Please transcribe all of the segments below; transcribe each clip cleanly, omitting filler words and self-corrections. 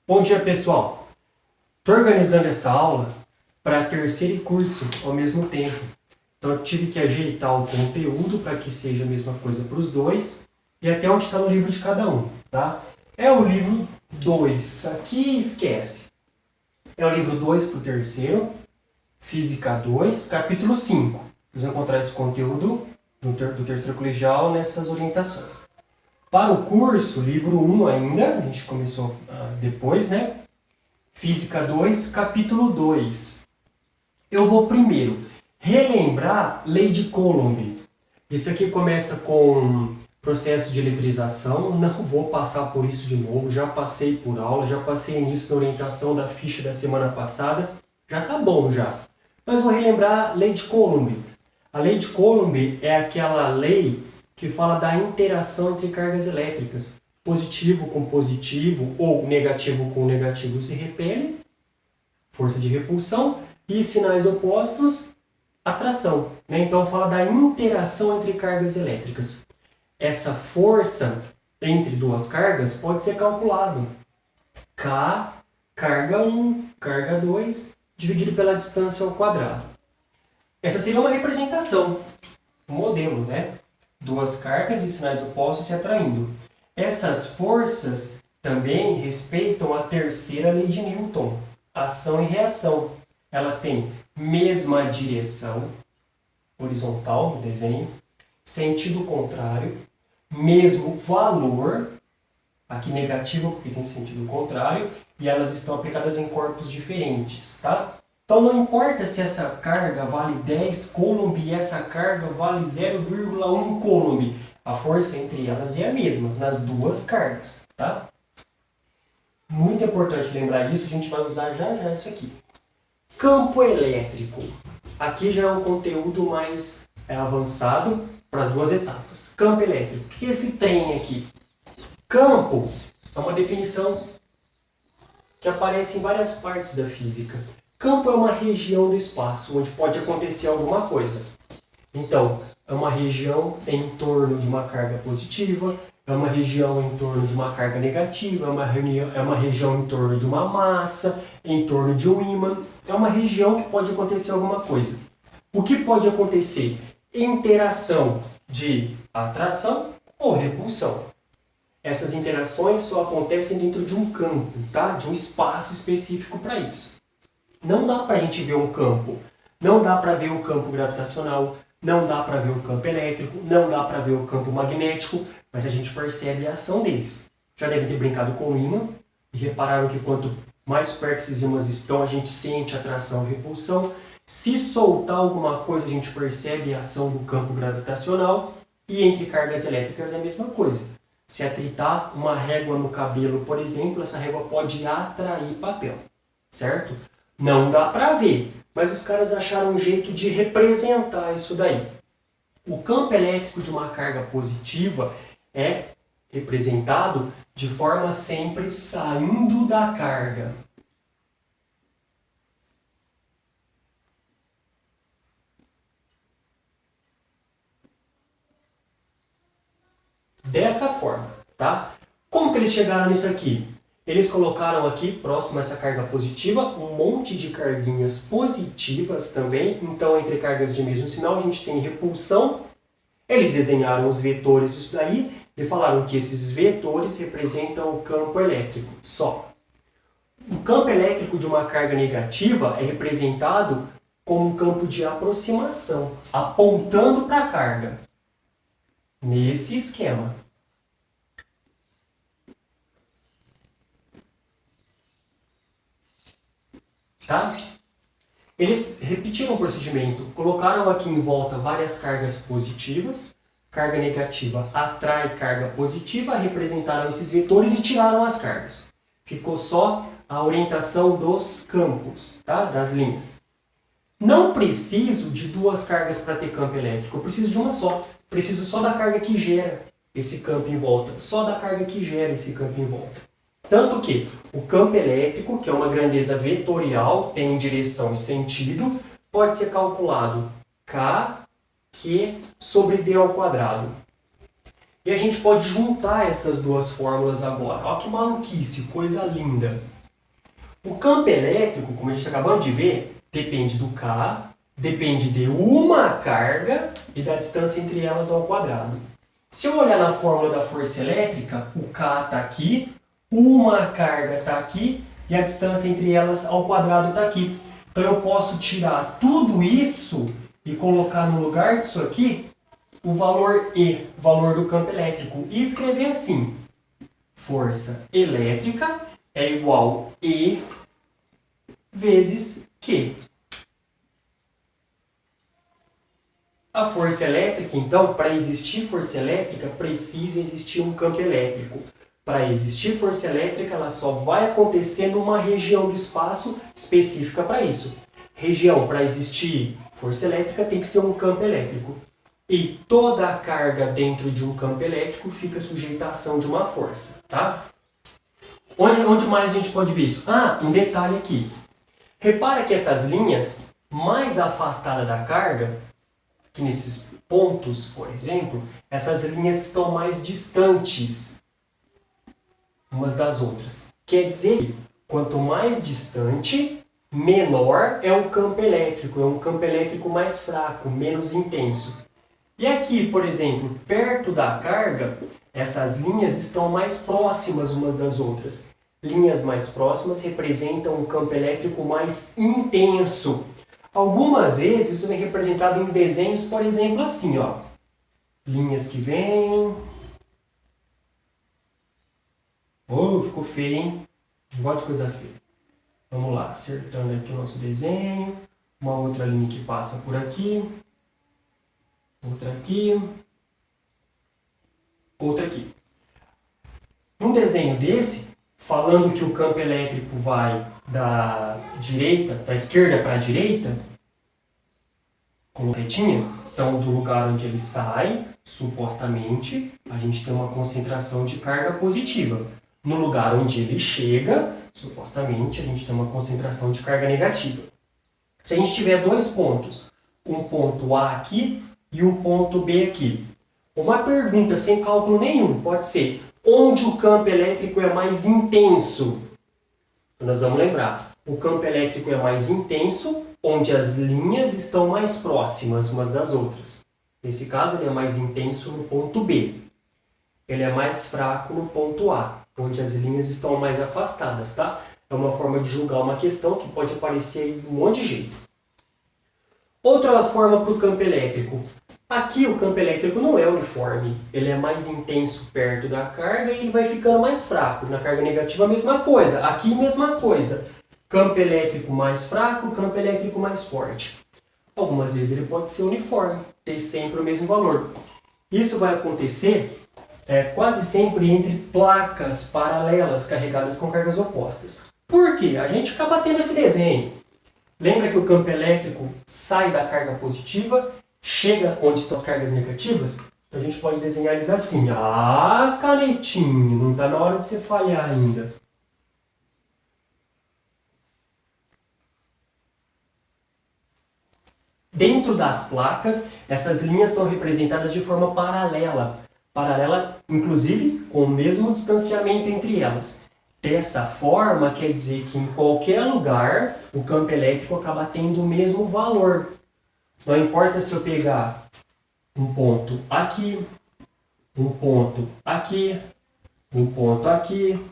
Bom dia, pessoal! Estou organizando essa aula para terceiro e curso ao mesmo tempo. Então eu tive que ajeitar o conteúdo para que seja a mesma coisa para os dois e até onde está no livro de cada um, tá? É o livro 2, aqui esquece. É o livro 2 para o terceiro, Física 2, capítulo 5. Vocês vão encontrar esse conteúdo do terceiro colegial nessas orientações. Para o curso, livro 1 ainda, a gente começou depois, né? Física 2, capítulo 2. Eu vou primeiro relembrar Lei de Coulomb. Isso aqui começa com processo de eletrização, não vou passar por isso de novo, já passei por aula, já passei nisso na orientação da ficha da semana passada, já tá bom já. Mas vou relembrar Lei de Coulomb. A Lei de Coulomb é aquela lei que fala da interação entre cargas elétricas. Positivo com positivo ou negativo com negativo se repelem, força de repulsão, e sinais opostos, atração. Né? Então fala da interação entre cargas elétricas. Essa força entre duas cargas pode ser calculado. K, carga 1, carga 2, dividido pela distância ao quadrado. Essa seria uma representação, um modelo, né? Duas cargas e sinais opostos se atraindo. Essas forças também respeitam a terceira lei de Newton, ação e reação. Elas têm mesma direção, horizontal no desenho, sentido contrário, mesmo valor, aqui negativo porque tem sentido contrário, e elas estão aplicadas em corpos diferentes, tá? Então não importa se essa carga vale 10 coulomb e essa carga vale 0,1 coulomb. A força entre elas é a mesma, nas duas cargas, tá? Muito importante lembrar isso, a gente vai usar já já isso aqui. Campo elétrico. Aqui já é um conteúdo mais avançado para as duas etapas. Campo elétrico. O que é esse trem aqui? Campo é uma definição que aparece em várias partes da física. Campo é uma região do espaço onde pode acontecer alguma coisa. Então, é uma região em torno de uma carga positiva, é uma região em torno de uma carga negativa, é uma região em torno de uma massa, em torno de um ímã. É uma região que pode acontecer alguma coisa. O que pode acontecer? Interação de atração ou repulsão. Essas interações só acontecem dentro de um campo, tá? De um espaço específico para isso. Não dá para a gente ver um campo. Não dá para ver o campo gravitacional, não dá para ver o campo elétrico, não dá para ver o campo magnético, mas a gente percebe a ação deles. Já devem ter brincado com o ímã e repararam que quanto mais perto esses ímãs estão, a gente sente atração e repulsão. Se soltar alguma coisa, a gente percebe a ação do campo gravitacional. E entre cargas elétricas é a mesma coisa. Se atritar uma régua no cabelo, por exemplo, essa régua pode atrair papel, certo? Não dá para ver, mas os caras acharam um jeito de representar isso daí. O campo elétrico de uma carga positiva é representado de forma sempre saindo da carga. Dessa forma, tá? Como que eles chegaram nisso aqui? Eles colocaram aqui, próximo a essa carga positiva, um monte de carguinhas positivas também. Então, entre cargas de mesmo sinal, a gente tem repulsão. Eles desenharam os vetores disso daí e falaram que esses vetores representam o campo elétrico só. O campo elétrico de uma carga negativa é representado como um campo de aproximação, apontando para a carga. Nesse esquema. Tá? Eles repetiram o procedimento, colocaram aqui em volta várias cargas positivas, carga negativa atrai carga positiva, representaram esses vetores e tiraram as cargas. Ficou só a orientação dos campos, tá? Das linhas. Não preciso de duas cargas para ter campo elétrico, eu preciso de uma só. Preciso só da carga que gera esse campo em volta, só da carga que gera esse campo em volta. Tanto que o campo elétrico, que é uma grandeza vetorial, tem direção e sentido, pode ser calculado K, Q sobre D ao quadrado. E a gente pode juntar essas duas fórmulas agora. Olha que maluquice, coisa linda. O campo elétrico, como a gente acabou de ver, depende do K, depende de uma carga e da distância entre elas ao quadrado. Se eu olhar na fórmula da força elétrica, o K está aqui, uma carga está aqui e a distância entre elas ao quadrado está aqui. Então eu posso tirar tudo isso e colocar no lugar disso aqui o valor E, o valor do campo elétrico, e escrever assim: força elétrica é igual E vezes Q. A força elétrica, então, para existir força elétrica, precisa existir um campo elétrico. Para existir força elétrica, ela só vai acontecer numa região do espaço específica para isso. Região, para existir força elétrica, tem que ser um campo elétrico. E toda a carga dentro de um campo elétrico fica sujeita à ação de uma força, tá? Onde mais a gente pode ver isso? Ah, um detalhe aqui. Repara que essas linhas mais afastadas da carga, que nesses pontos, por exemplo, essas linhas estão mais distantes umas das outras. Quer dizer que quanto mais distante, menor é o campo elétrico. É um campo elétrico mais fraco, menos intenso. E aqui, por exemplo, perto da carga, essas linhas estão mais próximas umas das outras. Linhas mais próximas representam um campo elétrico mais intenso. Algumas vezes isso é representado em desenhos, por exemplo, assim, ó. Linhas que vêm. Oh, ficou feio, hein? Não gosto de coisa feia. Vamos lá, acertando aqui o nosso desenho. Uma outra linha que passa por aqui. Outra aqui. Outra aqui. Num desenho desse, falando que o campo elétrico vai da esquerda para a direita, com setinha, então do lugar onde ele sai, supostamente, a gente tem uma concentração de carga positiva. No lugar onde ele chega, supostamente, a gente tem uma concentração de carga negativa. Se a gente tiver dois pontos, um ponto A aqui e um ponto B aqui, uma pergunta sem cálculo nenhum pode ser: onde o campo elétrico é mais intenso? Nós vamos lembrar, o campo elétrico é mais intenso onde as linhas estão mais próximas umas das outras. Nesse caso, ele é mais intenso no ponto B. Ele é mais fraco no ponto A, onde as linhas estão mais afastadas, tá? É uma forma de julgar uma questão que pode aparecer de um monte de jeito. Outra forma para o campo elétrico. Aqui o campo elétrico não é uniforme. Ele é mais intenso perto da carga e ele vai ficando mais fraco. Na carga negativa a mesma coisa. Aqui mesma coisa. Campo elétrico mais fraco, campo elétrico mais forte. Algumas vezes ele pode ser uniforme, ter sempre o mesmo valor. Isso vai acontecer quase sempre entre placas paralelas carregadas com cargas opostas. Por quê? A gente acaba tendo esse desenho. Lembra que o campo elétrico sai da carga positiva, chega onde estão as cargas negativas? Então a gente pode desenhar eles assim. Ah, canetinho, não está na hora de você falhar ainda. Dentro das placas, essas linhas são representadas de forma paralela. Paralela, inclusive, com o mesmo distanciamento entre elas. Dessa forma, quer dizer que em qualquer lugar, o campo elétrico acaba tendo o mesmo valor. Não importa se eu pegar um ponto aqui, um ponto aqui, um ponto aqui,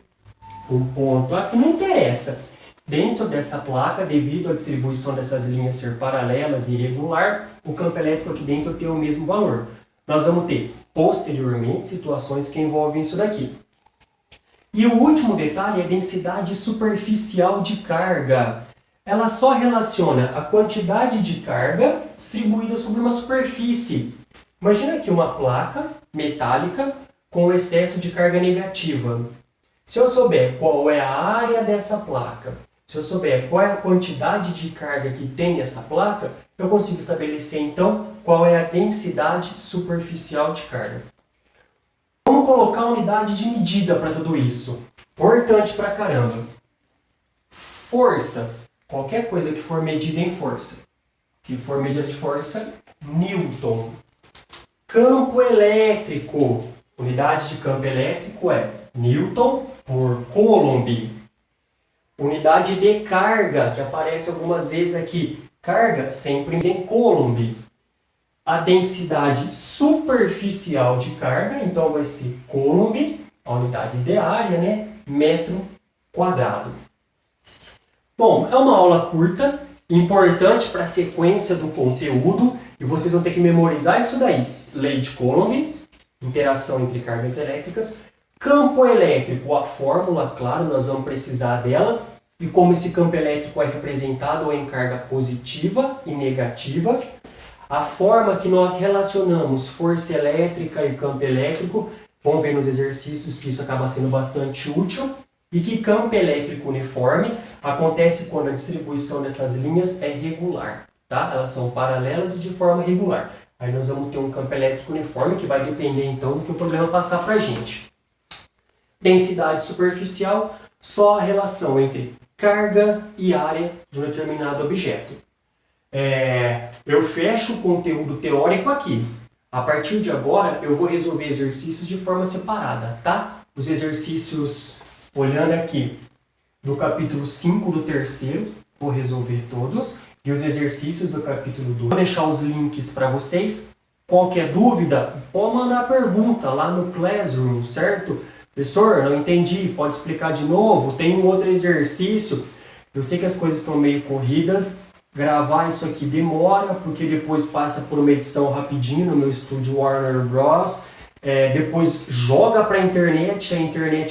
um ponto aqui, não interessa. Dentro dessa placa, devido à distribuição dessas linhas ser paralelas e irregular, o campo elétrico aqui dentro tem o mesmo valor. Nós vamos ter, posteriormente, situações que envolvem isso daqui. E o último detalhe é a densidade superficial de carga. Ela só relaciona a quantidade de carga distribuída sobre uma superfície. Imagina aqui uma placa metálica com excesso de carga negativa. Se eu souber qual é a área dessa placa, se eu souber qual é a quantidade de carga que tem essa placa, eu consigo estabelecer então qual é a densidade superficial de carga. Vamos colocar a unidade de medida para tudo isso. Importante pra caramba. Força. Qualquer coisa que for medida em força. Que for medida de força, Newton. Campo elétrico. Unidade de campo elétrico é Newton por Coulomb. Unidade de carga, que aparece algumas vezes aqui. Carga sempre em coulomb. A densidade superficial de carga, então vai ser coulomb, a unidade de área, né? Metro quadrado. Bom, é uma aula curta, importante para a sequência do conteúdo, e vocês vão ter que memorizar isso daí. Lei de Coulomb, interação entre cargas elétricas, campo elétrico, a fórmula, claro, nós vamos precisar dela, e como esse campo elétrico é representado em carga positiva e negativa, a forma que nós relacionamos força elétrica e campo elétrico, vamos ver nos exercícios que isso acaba sendo bastante útil, e que campo elétrico uniforme acontece quando a distribuição dessas linhas é regular, tá? Elas são paralelas e de forma regular. Aí nós vamos ter um campo elétrico uniforme que vai depender então do que o problema passar para a gente. Densidade superficial, só a relação entre carga e área de um determinado objeto. Eu fecho o conteúdo teórico aqui. A partir de agora eu vou resolver exercícios de forma separada, tá? Os exercícios, olhando aqui, do capítulo 5 do terceiro, vou resolver todos. E os exercícios do capítulo 2. Vou deixar os links para vocês. Qualquer dúvida, pode mandar pergunta lá no Classroom, certo? Professor, não entendi, pode explicar de novo? Tem um outro exercício. Eu sei que as coisas estão meio corridas. Gravar isso aqui demora, porque depois passa por uma edição rapidinho no meu estúdio Warner Bros. Depois joga para a internet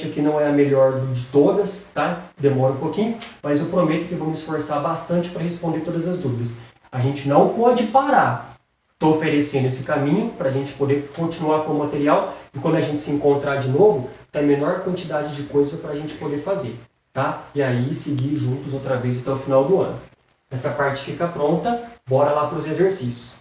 aqui não é a melhor de todas, tá? Demora um pouquinho, mas eu prometo que vou me esforçar bastante para responder todas as dúvidas. A gente não pode parar. Estou oferecendo esse caminho para a gente poder continuar com o material e quando a gente se encontrar de novo, tem a menor quantidade de coisa para a gente poder fazer, tá? E aí seguir juntos outra vez até o final do ano. Essa parte fica pronta, bora lá para os exercícios.